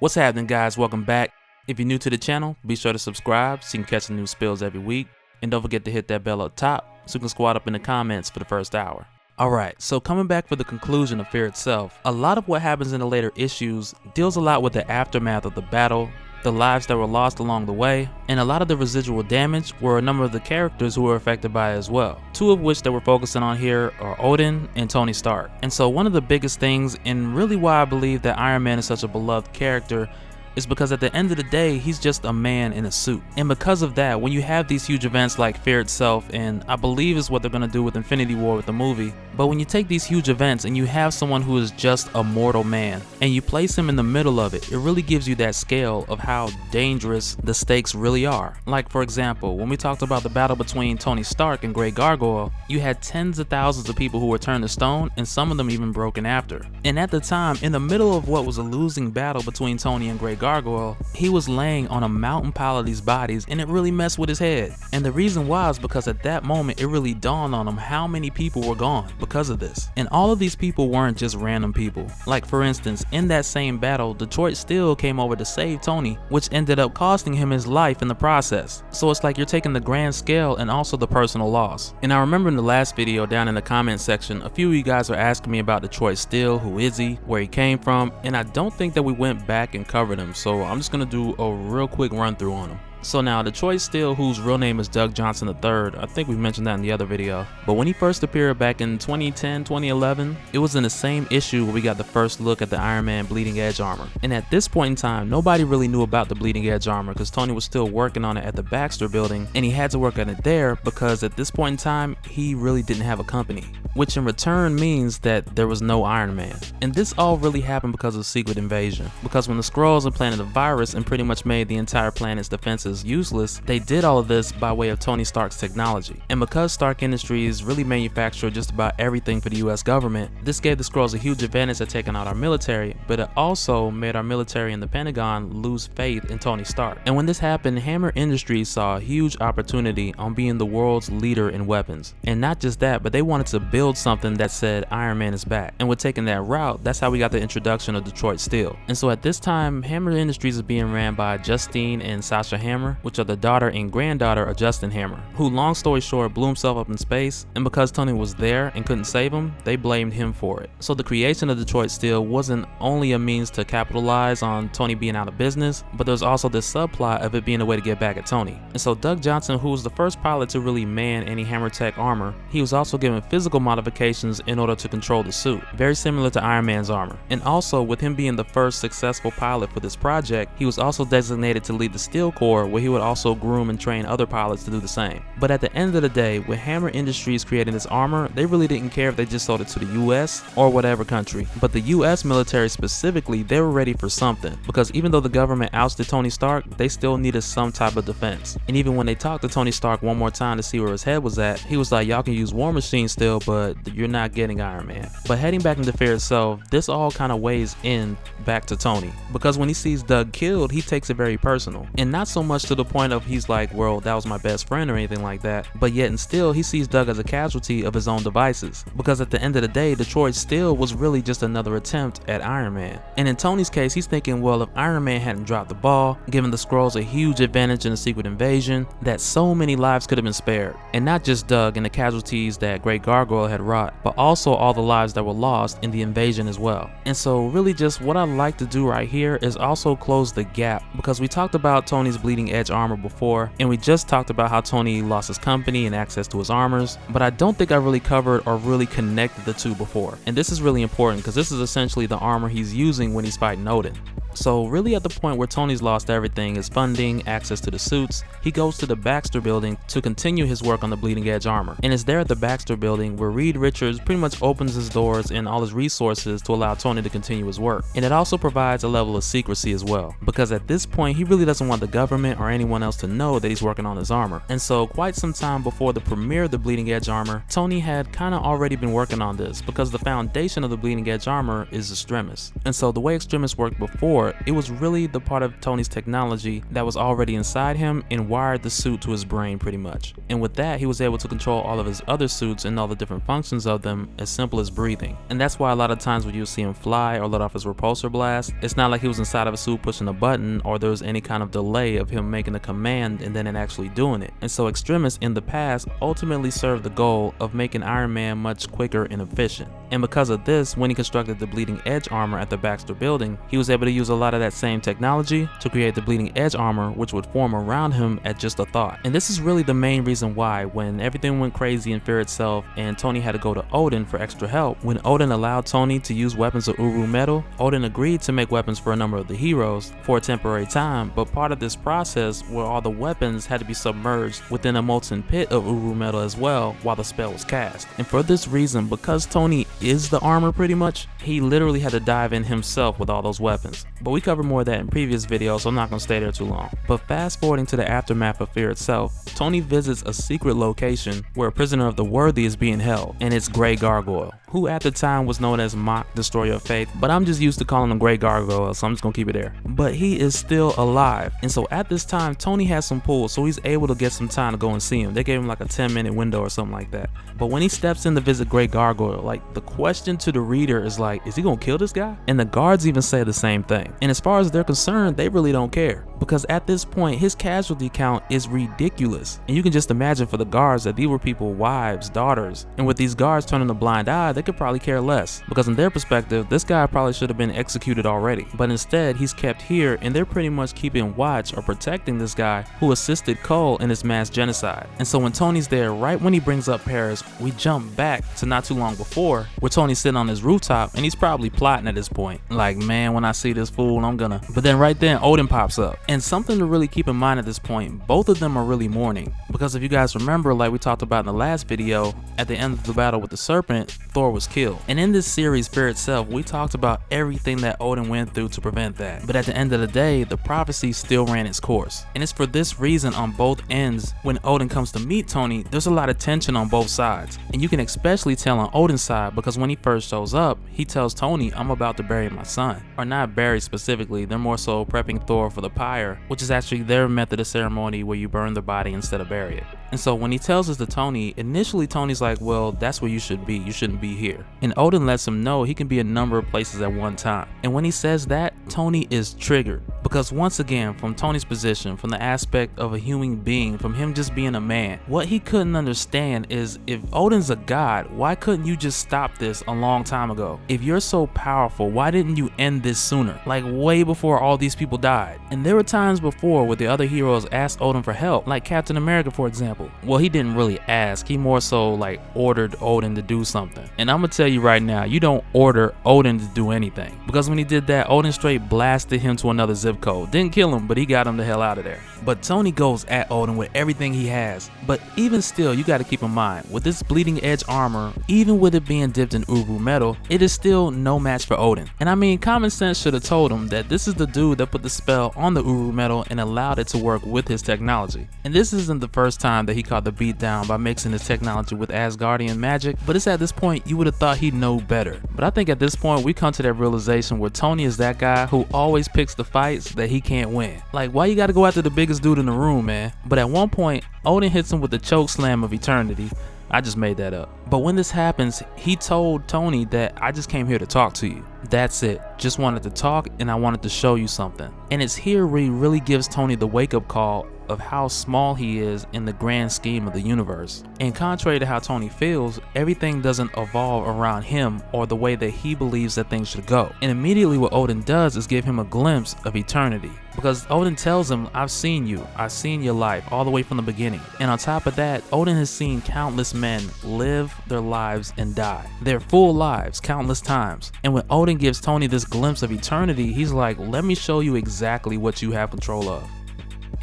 What's happening, guys? Welcome back. If you're new to the channel, be sure to subscribe so you can catch the new spills every week. And don't forget to hit that bell up top so you can squad up in the comments for the first hour. Alright, so coming back for the conclusion of Fear itself, a lot of what happens in the later issues deals a lot with the aftermath of the battle, the lives that were lost along the way, and a lot of the residual damage were a number of the characters who were affected by it as well. Two of which that we're focusing on here are Odin and Tony Stark. And so one of the biggest things, and really why I believe that Iron Man is such a beloved character, is because at the end of the day, he's just a man in a suit. And because of that, when you have these huge events like Fear itself, and I believe is what they're gonna do with Infinity War with the movie, but when you take these huge events and you have someone who is just a mortal man, and you place him in the middle of it, it really gives you that scale of how dangerous the stakes really are. Like for example, when we talked about the battle between Tony Stark and Great Gargoyle, you had tens of thousands of people who were turned to stone, and some of them even broken after. And at the time, in the middle of what was a losing battle between Tony and Great Gargoyle, he was laying on a mountain pile of these bodies, and it really messed with his head. And the reason why is because at that moment it really dawned on him how many people were gone because of this. And all of these people weren't just random people. Like for instance, in that same battle, Detroit Steel came over to save Tony, which ended up costing him his life in the process. So it's like you're taking the grand scale and also the personal loss. And I remember in the last video down in the comment section, a few of you guys were asking me about Detroit Steel, who is he, where he came from, and I don't think that we went back and covered him. So I'm just gonna do a real quick run through on him. So now Detroit Steel, whose real name is Doug Johnson III, I think we mentioned that in the other video, but when he first appeared back in 2010, 2011, it was in the same issue where we got the first look at the Iron Man bleeding edge armor. And at this point in time, nobody really knew about the bleeding edge armor because Tony was still working on it at the Baxter building, and he had to work on it there because at this point in time, he really didn't have a company, which in return means that there was no Iron Man. And this all really happened because of Secret Invasion, because when the Skrulls implanted a virus and pretty much made the entire planet's defenses useless, they did all of this by way of Tony Stark's technology. And because Stark Industries really manufactured just about everything for the US government, this gave the Skrulls a huge advantage at taking out our military, but it also made our military and the Pentagon lose faith in Tony Stark. And when this happened, Hammer Industries saw a huge opportunity on being the world's leader in weapons. And not just that, but they wanted to build something that said Iron Man is back. And with taking that route, that's how we got the introduction of Detroit Steel. And so at this time, Hammer Industries is being ran by Justine and Sasha Hammer, which are the daughter and granddaughter of Justin Hammer, who long story short blew himself up in space, and because Tony was there and couldn't save him, they blamed him for it. So the creation of Detroit Steel wasn't only a means to capitalize on Tony being out of business, but there's also this subplot of it being a way to get back at Tony. And so Doug Johnson, who was the first pilot to really man any Hammer Tech armor, he was also given physical modifications in order to control the suit, very similar to Iron Man's armor. And also with him being the first successful pilot for this project, he was also designated to lead the Steel Corps, where he would also groom and train other pilots to do the same. But at the end of the day, with Hammer Industries creating this armor, they really didn't care if they just sold it to the US or whatever country. But the US military specifically, they were ready for something, because even though the government ousted Tony Stark, they still needed some type of defense. And even when they talked to Tony Stark one more time to see where his head was at, he was like, y'all can use War Machine still, but you're not getting Iron Man. But heading back into Fear itself, this all kind of weighs in back to Tony, because when he sees Doug killed, he takes it very personal, and not so much to the point of he's like, well, that was my best friend or anything like that, but yet and still he sees Doug as a casualty of his own devices, because at the end of the day, Detroit Steel was really just another attempt at Iron Man. And in Tony's case, he's thinking, well, if Iron Man hadn't dropped the ball, giving the Skrulls a huge advantage in the Secret Invasion, that so many lives could have been spared, and not just Doug and the casualties that Great Gargoyle had wrought, but also all the lives that were lost in the invasion as well. And so really just what I like to do right here is also close the gap, because we talked about Tony's bleeding edge armor before, and we just talked about how Tony lost his company and access to his armors, but I don't think I really covered or really connected the two before. And this is really important because this is essentially the armor he's using when he's fighting Odin. So really at the point where Tony's lost everything, his funding, access to the suits, he goes to the Baxter building to continue his work on the bleeding edge armor. And it's there at the Baxter building where Reed Richards pretty much opens his doors and all his resources to allow Tony to continue his work. And it also provides a level of secrecy as well, because at this point he really doesn't want the government or anyone else to know that he's working on his armor. And so quite some time before the premiere of the bleeding edge armor, Tony had kind of already been working on this, because the foundation of the bleeding edge armor is extremis. And so the way extremis worked before before, it was really the part of Tony's technology that was already inside him and wired the suit to his brain pretty much. And with that, he was able to control all of his other suits and all the different functions of them, as simple as breathing. And that's why a lot of times when you see him fly or let off his repulsor blast, it's not like he was inside of a suit pushing a button or there was any kind of delay of him making a command and then it actually doing it. And so Extremis in the past ultimately served the goal of making Iron Man much quicker and efficient. And because of this, when he constructed the Bleeding Edge armor at the Baxter building, he was able to use a lot of that same technology to create the Bleeding Edge armor, which would form around him at just a thought. And this is really the main reason why, when everything went crazy in Fear itself and Tony had to go to Odin for extra help, when Odin allowed Tony to use weapons of Uru metal, Odin agreed to make weapons for a number of the heroes for a temporary time, but part of this process where all the weapons had to be submerged within a molten pit of Uru metal as well while the spell was cast. And for this reason, because Tony is the armor pretty much, he literally had to dive in himself with all those weapons. But we covered more of that in previous videos, so I'm not going to stay there too long. But fast forwarding to the aftermath of Fear itself, Tony visits a secret location where a prisoner of the worthy is being held, and it's Grey Gargoyle, who at the time was known as Mock Destroyer of Faith, but I'm just used to calling him Grey Gargoyle, so I'm just gonna keep it there. But he is still alive, and so at this time, Tony has some pull, so he's able to get some time to go and see him. They gave him like a 10-minute window or something like that. But when he steps in to visit Grey Gargoyle, like, the question to the reader is like, is he gonna kill this guy? And the guards even say the same thing. And as far as they're concerned, they really don't care, because at this point, his casualty count is ridiculous. And you can just imagine for the guards that these were people, wives, daughters, and with these guards turning a blind eye, they could probably care less, because in their perspective, this guy probably should have been executed already. But instead, he's kept here, and they're pretty much keeping watch or protecting this guy who assisted Cole in his mass genocide. And so when Tony's there, right when he brings up Paris, we jump back to not too long before, where Tony's sitting on his rooftop, and he's probably plotting at this point. Like, man, when I see this fool, I'm gonna... But then right then, Odin pops up. And something to really keep in mind at this point, both of them are really mourning. Because if you guys remember, like we talked about in the last video, at the end of the battle with the serpent, Thor was killed. And in this series, Fear itself, we talked about everything that Odin went through to prevent that. But at the end of the day, the prophecy still ran its course. And it's for this reason on both ends, when Odin comes to meet Tony, there's a lot of tension on both sides. And you can especially tell on Odin's side, because when he first shows up, he tells Tony, I'm about to bury my son. Or not bury specifically, they're more so prepping Thor for the pyre, which is actually their method of ceremony where you burn the body instead of bury it. And so when he tells this to Tony, initially Tony's like, well, that's where you should be. You shouldn't be here. And Odin lets him know he can be a number of places at one time. And when he says that, Tony is triggered. Because once again, from Tony's position, from the aspect of a human being, from him just being a man, what he couldn't understand is, if Odin's a god, why couldn't you just stop this a long time ago? If you're so powerful, why didn't you end this sooner? Like way before all these people died. And there were times before where the other heroes asked Odin for help, like Captain America, for example. Well, he didn't really ask, he more so like ordered Odin to do something. And I'm gonna tell you right now, you don't order Odin to do anything. Because when he did that, Odin straight blasted him to another zip code. Didn't kill him, but he got him the hell out of there. But Tony goes at Odin with everything he has. But even still, you gotta keep in mind, with this Bleeding Edge armor, even with it being dipped in Uru metal, it is still no match for Odin. And I mean, common sense should have told him that this is the dude that put the spell on the Uru metal and allowed it to work with his technology. And this isn't the first time that he caught the beat down by mixing his technology with Asgardian magic, but it's at this point you would have thought he'd know better. But I think at this point we come to that realization where Tony is that guy who always picks the fights that he can't win. Like, why you gotta go after the biggest dude in the room, man? But at one point, Odin hits him with the choke slam of eternity. I just made that up. But when this happens, he told Tony that I just came here to talk to you. That's it. Just wanted to talk, and I wanted to show you something. And it's here where he really gives Tony the wake-up call of how small he is in the grand scheme of the universe. And contrary to how Tony feels, everything doesn't evolve around him or the way that he believes that things should go. And immediately what Odin does is give him a glimpse of eternity. Because Odin tells him, I've seen you, I've seen your life all the way from the beginning. And on top of that, Odin has seen countless men live their lives and die. Their full lives, countless times. And when Odin gives Tony this glimpse of eternity, he's like, let me show you exactly what you have control of.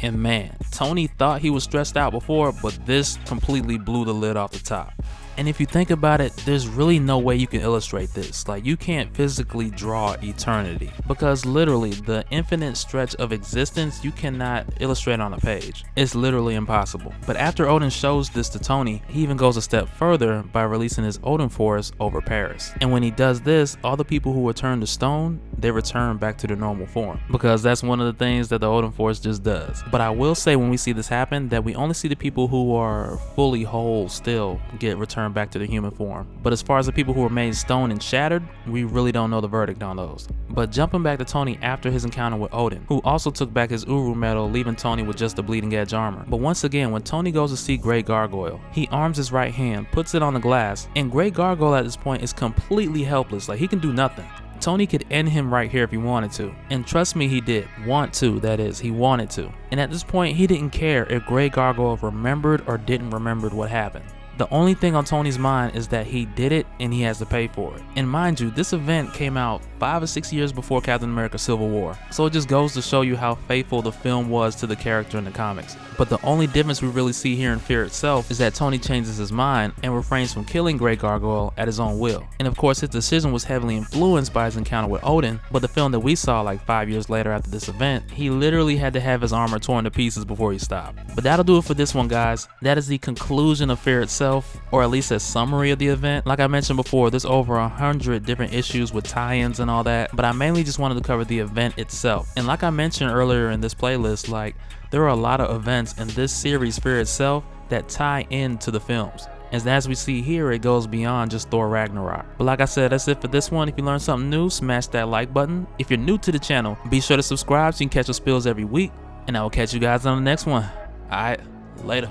And man, Tony thought he was stressed out before, but this completely blew the lid off the top. And if you think about it, there's really no way you can illustrate this. Like, you can't physically draw eternity, because literally the infinite stretch of existence you cannot illustrate on a page. It's literally impossible. But after Odin shows this to Tony, he even goes a step further by releasing his Odin Force over Paris. And when he does this, all the people who were turned to stone, they return back to their normal form, because that's one of the things that the Odin Force just does. But I will say, when we see this happen, that we only see the people who are fully whole still get returned back to their human form. But as far as the people who were made stone and shattered, we really don't know the verdict on those. But jumping back to Tony after his encounter with Odin, who also took back his Uru metal, leaving Tony with just the bleeding edge armor. But once again, when Tony goes to see Great Gargoyle, he arms his right hand, puts it on the glass, and Great Gargoyle at this point is completely helpless. Like, he can do nothing. Tony could end him right here if he wanted to. And trust me, he did. Want to, that is. He wanted to. And at this point, he didn't care if Great Gargoyle remembered or didn't remember what happened. The only thing on Tony's mind is that he did it and he has to pay for it. And mind you, this event came out 5 or 6 years before Captain America Civil War. So it just goes to show you how faithful the film was to the character in the comics. But the only difference we really see here in Fear itself is that Tony changes his mind and refrains from killing Great Gargoyle at his own will. And of course, his decision was heavily influenced by his encounter with Odin, but the film that we saw like 5 years later after this event, he literally had to have his armor torn to pieces before he stopped. But that'll do it for this one, guys. That is the conclusion of Fear itself, or at least a summary of the event. Like I mentioned before, there's over 100 different issues with tie-ins and all that, but I mainly just wanted to cover the event itself. And like I mentioned earlier in this playlist, like, there are a lot of events in this series, Fear itself, that tie into the films. And as we see here, it goes beyond just Thor Ragnarok. But like I said, that's it for this one. If you learned something new, smash that like button. If you're new to the channel, be sure to subscribe so you can catch the spills every week. And I will catch you guys on the next one. Alright, later.